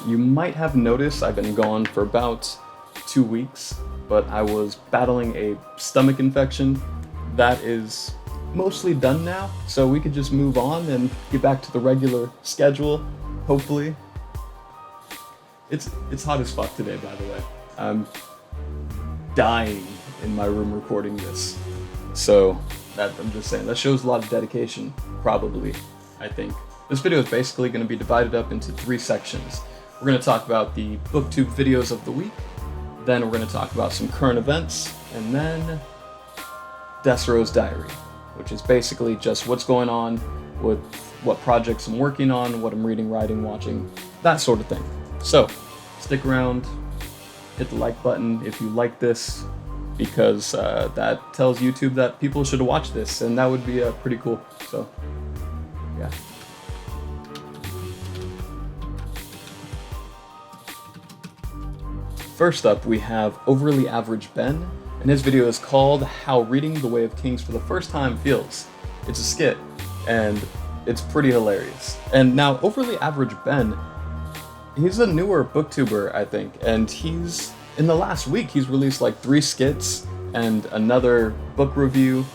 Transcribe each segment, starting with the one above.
You might have noticed I've been gone for about 2 weeks, but I was battling a stomach infection. That is mostly done now, so we could just move on and get back to the regular schedule, hopefully. It's hot as fuck today, by the way. I'm dying in my room recording this. So, I'm just saying, that shows a lot of dedication, probably, I think. This video is basically going to be divided up into 3 sections. We're going to talk about the BookTube videos of the week, then we're going to talk about some current events, and then Decero's Diary, which is basically just what's going on with what projects I'm working on, what I'm reading, writing, watching, that sort of thing. So, stick around, hit the like button if you like this, because that tells YouTube that people should watch this, and that would be pretty cool. So, yeah. First up, we have Overly Average Ben, and his video is called How Reading The Way of Kings for the First Time Feels. It's a skit, and it's pretty hilarious. And now, Overly Average Ben, he's a newer booktuber, I think, and in the last week, he's released like 3 skits and another book review.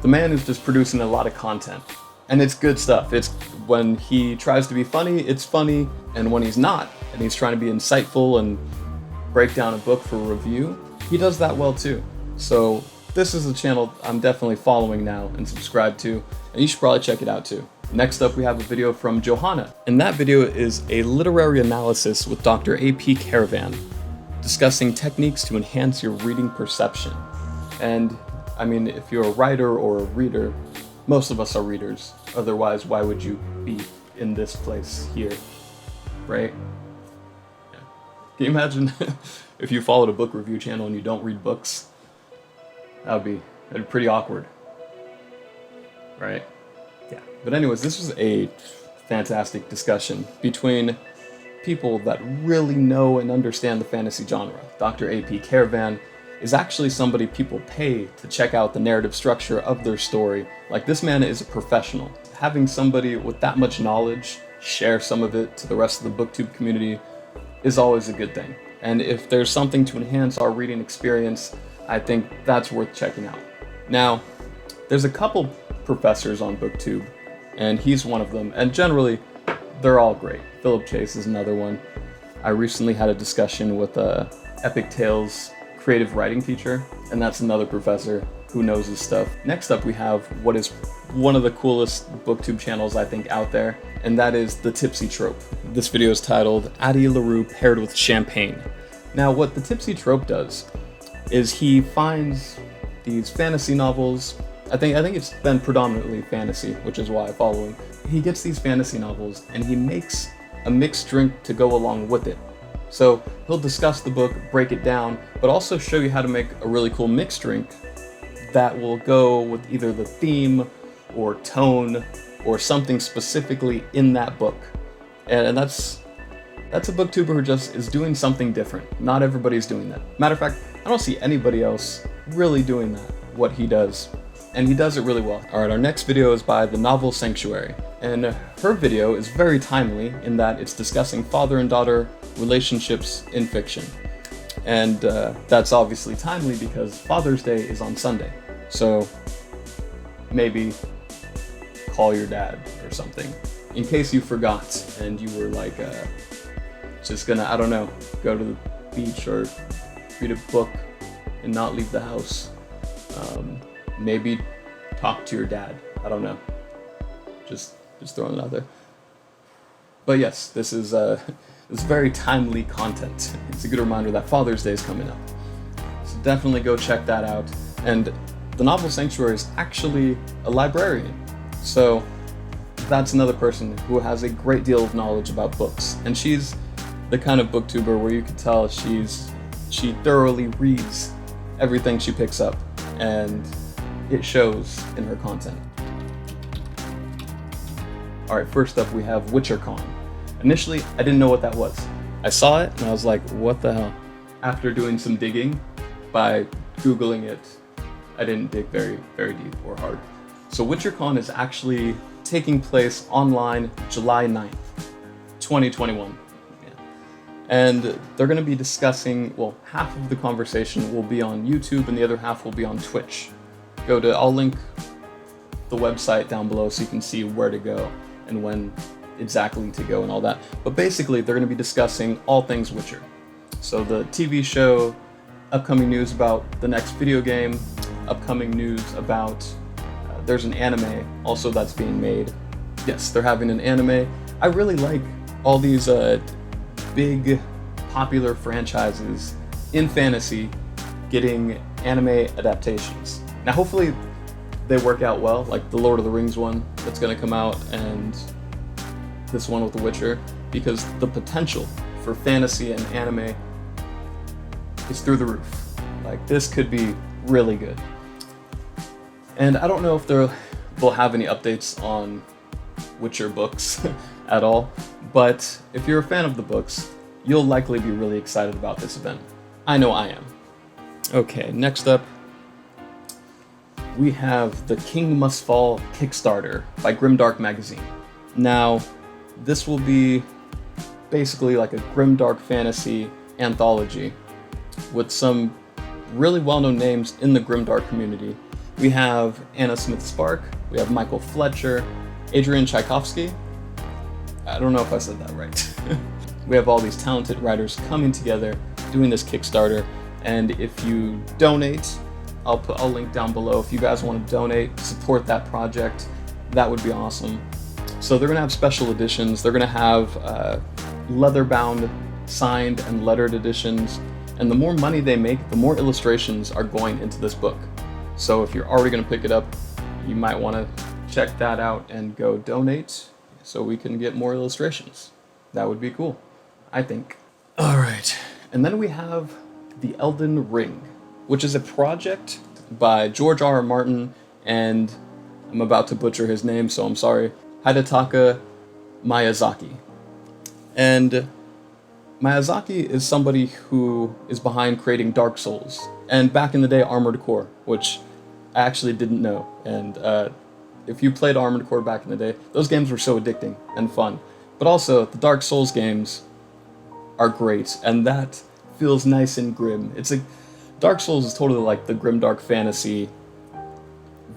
The man is just producing a lot of content, and it's good stuff. It's when he tries to be funny, it's funny, and when he's not, and he's trying to be insightful and break down a book for review, he does that well too. So this is a channel I'm definitely following now and subscribed to, and you should probably check it out too. Next up, we have a video from Johanna, and that video is a literary analysis with Dr. A.P. Caravan, discussing techniques to enhance your reading perception. And I mean, if you're a writer or a reader, most of us are readers, otherwise why would you be in this place here, right? Can you imagine if you followed a book review channel and you don't read books? That'd be pretty awkward, right? Yeah. But anyways, this was a fantastic discussion between people that really know and understand the fantasy genre. Dr. A.P. Caravan is actually somebody people pay to check out the narrative structure of their story. Like, this man is a professional. Having somebody with that much knowledge share some of it to the rest of the BookTube community is always a good thing. And if there's something to enhance our reading experience, I think that's worth checking out. Now, there's a couple professors on BookTube, and he's one of them, and generally, they're all great. Philip Chase is another one. I recently had a discussion with Epic Tales creative writing teacher, and that's another professor who knows his stuff. Next up, we have what is one of the coolest BookTube channels I think out there, and that is the Tipsy Trope. This video is titled Addie Larue Paired with Champagne. Now, what the Tipsy Trope does is he finds these fantasy novels. I think it's been predominantly fantasy, which is why I follow him. He gets these fantasy novels and he makes a mixed drink to go along with it. So he'll discuss the book, break it down, but also show you how to make a really cool mixed drink that will go with either the theme or tone or something specifically in that book. And that's a booktuber who just is doing something different. Not everybody's doing that. Matter of fact, I don't see anybody else really doing that, what he does. And he does it really well. Alright, our next video is by the Novel Sanctuary. And her video is very timely in that it's discussing father and daughter relationships in fiction. And that's obviously timely because Father's Day is on Sunday. So maybe call your dad or something. In case you forgot and you were like, just gonna, I don't know, go to the beach or read a book and not leave the house. Maybe talk to your dad. I don't know. Just throwing it out there. But yes, this is very timely content. It's a good reminder that Father's Day is coming up. So definitely go check that out. And the Novel Sanctuary is actually a librarian. So that's another person who has a great deal of knowledge about books. And she's the kind of booktuber where you can tell she thoroughly reads everything she picks up, and it shows in her content. Alright, first up we have WitcherCon. Initially, I didn't know what that was. I saw it and I was like, what the hell? After doing some digging by Googling it, I didn't dig very, very deep or hard. So WitcherCon is actually taking place online July 9th, 2021. Yeah. And they're going to be discussing, well, half of the conversation will be on YouTube and the other half will be on Twitch. I'll link the website down below so you can see where to go and when exactly to go and all that. But basically, they're going to be discussing all things Witcher. So the TV show, upcoming news about the next video game, upcoming news about there's an anime also that's being made. Yes, they're having an anime. I really like all these big popular franchises in fantasy getting anime adaptations. Now hopefully they work out well, like the Lord of the Rings one that's going to come out and this one with The Witcher, because the potential for fantasy and anime is through the roof. Like, this could be really good. And I don't know if they'll have any updates on Witcher books at all, but if you're a fan of the books, you'll likely be really excited about this event. I know I am. Okay, next up, we have the King Must Fall Kickstarter by Grimdark Magazine. Now, this will be basically like a grimdark fantasy anthology with some really well-known names in the grimdark community. We have Anna Smith-Spark, we have Michael Fletcher, Adrian Tchaikovsky. I don't know if I said that right. We have all these talented writers coming together, doing this Kickstarter, and if you donate, I'll link down below. If you guys want to donate, support that project, that would be awesome. So they're going to have special editions. They're going to have leather-bound, signed, and lettered editions. And the more money they make, the more illustrations are going into this book. So if you're already going to pick it up, you might want to check that out and go donate so we can get more illustrations. That would be cool, I think. All right. And then we have the Elden Ring, which is a project by George R.R. Martin and, I'm about to butcher his name, so I'm sorry, Hidetaka Miyazaki. And Miyazaki is somebody who is behind creating Dark Souls, and back in the day, Armored Core, which I actually didn't know. And if you played Armored Core back in the day, those games were so addicting and fun. But also, the Dark Souls games are great, and that feels nice and grim. Dark Souls is totally like the grimdark fantasy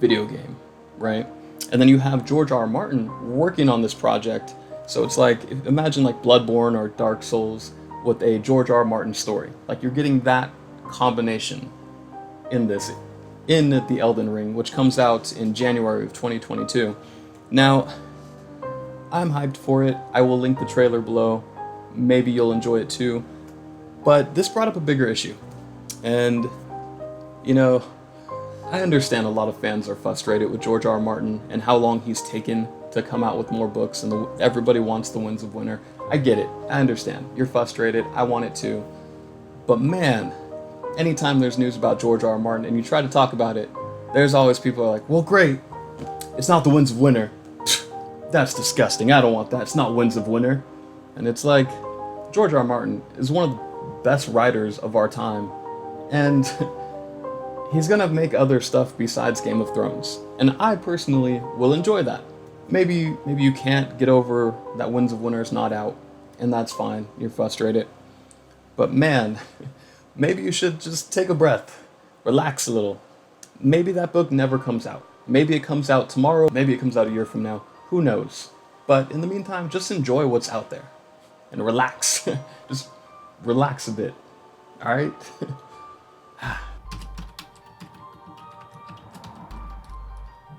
video game, right? And then you have George R.R. Martin working on this project, so it's like, imagine like Bloodborne or Dark Souls with a George R.R. Martin story. Like, you're getting that combination in the Elden Ring, which comes out in January of 2022. Now, I'm hyped for it. I will link the trailer below. Maybe you'll enjoy it too. But this brought up a bigger issue. And, you know, I understand a lot of fans are frustrated with George R. R. Martin and how long he's taken to come out with more books, and everybody wants the Winds of Winter. I get it. I understand. You're frustrated. I want it too. But man, anytime there's news about George R. R. Martin and you try to talk about it, there's always people who are like, well, great. It's not the Winds of Winter. That's disgusting. I don't want that. It's not Winds of Winter. And it's like, George R. R. Martin is one of the best writers of our time. And he's gonna make other stuff besides Game of Thrones. And I personally will enjoy that. Maybe you can't get over that Winds of Winter is not out, and that's fine. You're frustrated. But man, maybe you should just take a breath, relax a little. Maybe that book never comes out. Maybe it comes out tomorrow, maybe it comes out a year from now. Who knows? But in the meantime, just enjoy what's out there and relax. Just relax a bit. All right?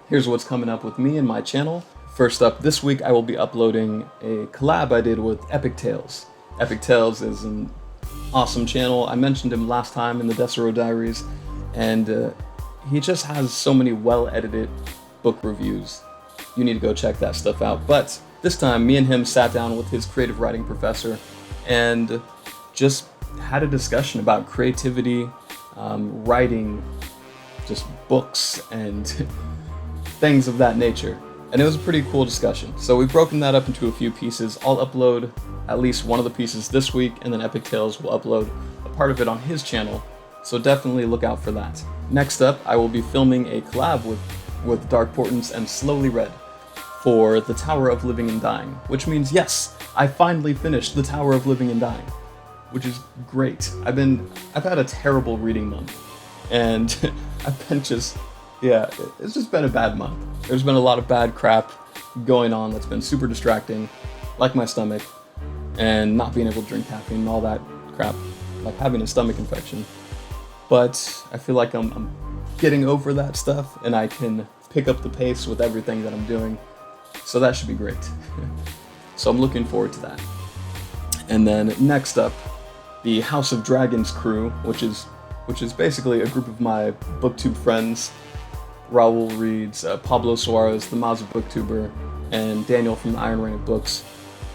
Here's what's coming up with me and my channel. First up, this week I will be uploading a collab I did with Epic Tales. Epic Tales is an awesome channel. I mentioned him last time in the Decero Diaries, and he just has so many well-edited book reviews. You need to go check that stuff out. But this time, me and him sat down with his creative writing professor and just had a discussion about creativity, writing, just books, and things of that nature. And it was a pretty cool discussion. So we've broken that up into a few pieces. I'll upload at least one of the pieces this week, and then Epic Tales will upload a part of it on his channel. So definitely look out for that. Next up, I will be filming a collab with Dark Portents and Slowly Read for The Tower of Living and Dying, which means, yes, I finally finished The Tower of Living and Dying. which is great. I've had a terrible reading month, and I've been it's just been a bad month. There's been a lot of bad crap going on that's been super distracting, like my stomach, and not being able to drink caffeine and all that crap, like having a stomach infection. But I feel like I'm getting over that stuff, and I can pick up the pace with everything that I'm doing, so that should be great. So I'm looking forward to that. And then next up, the House of Dragons crew, which is basically a group of my BookTube friends. Raul reads, Pablo Suarez, the Maza BookTuber, and Daniel from the Iron Ring of Books.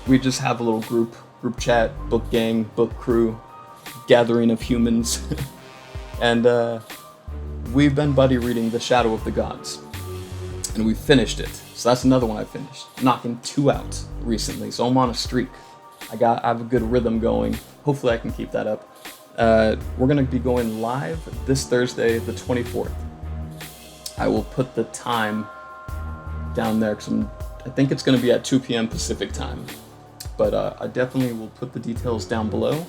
We just have a little group chat, book gang, book crew, gathering of humans. And we've been buddy reading The Shadow of the Gods. And we finished it. So that's another one I finished. Knocking 2 out recently, so I'm on a streak. I have a good rhythm going. Hopefully I can keep that up. We're gonna be going live this Thursday, the 24th. I will put the time down there because I think it's gonna be at 2 p.m. Pacific time. But I definitely will put the details down below.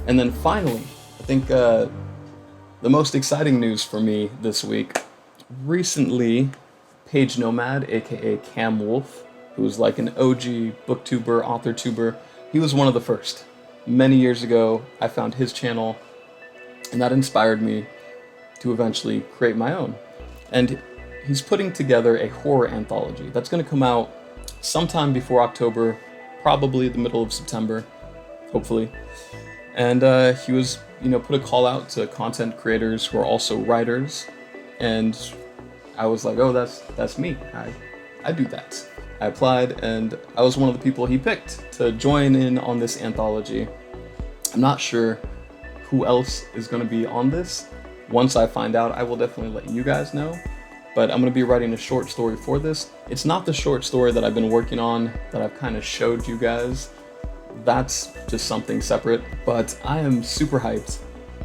And then finally, I think the most exciting news for me this week, recently, Page Nomad, aka Cam Wolf, who's like an OG booktuber, author tuber, he was one of the first. Many years ago, I found his channel, and that inspired me to eventually create my own. And he's putting together a horror anthology that's going to come out sometime before October, probably the middle of September, hopefully. And he was, put a call out to content creators who are also writers, and I was like, oh, that's me. I do that. I applied, and I was one of the people he picked to join in on this anthology. I'm not sure who else is going to be on this. Once I find out, I will definitely let you guys know. But I'm going to be writing a short story for this. It's not the short story that I've been working on that I've kind of showed you guys. That's just something separate. But I am super hyped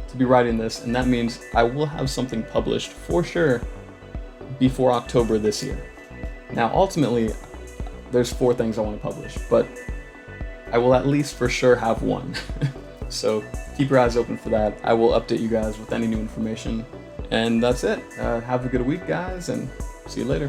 to be writing this, and that means I will have something published for sure before October this year. Now, ultimately, there's 4 things I want to publish, but I will at least for sure have one. So keep your eyes open for that. I will update you guys with any new information. And that's it. Have a good week, guys, and see you later.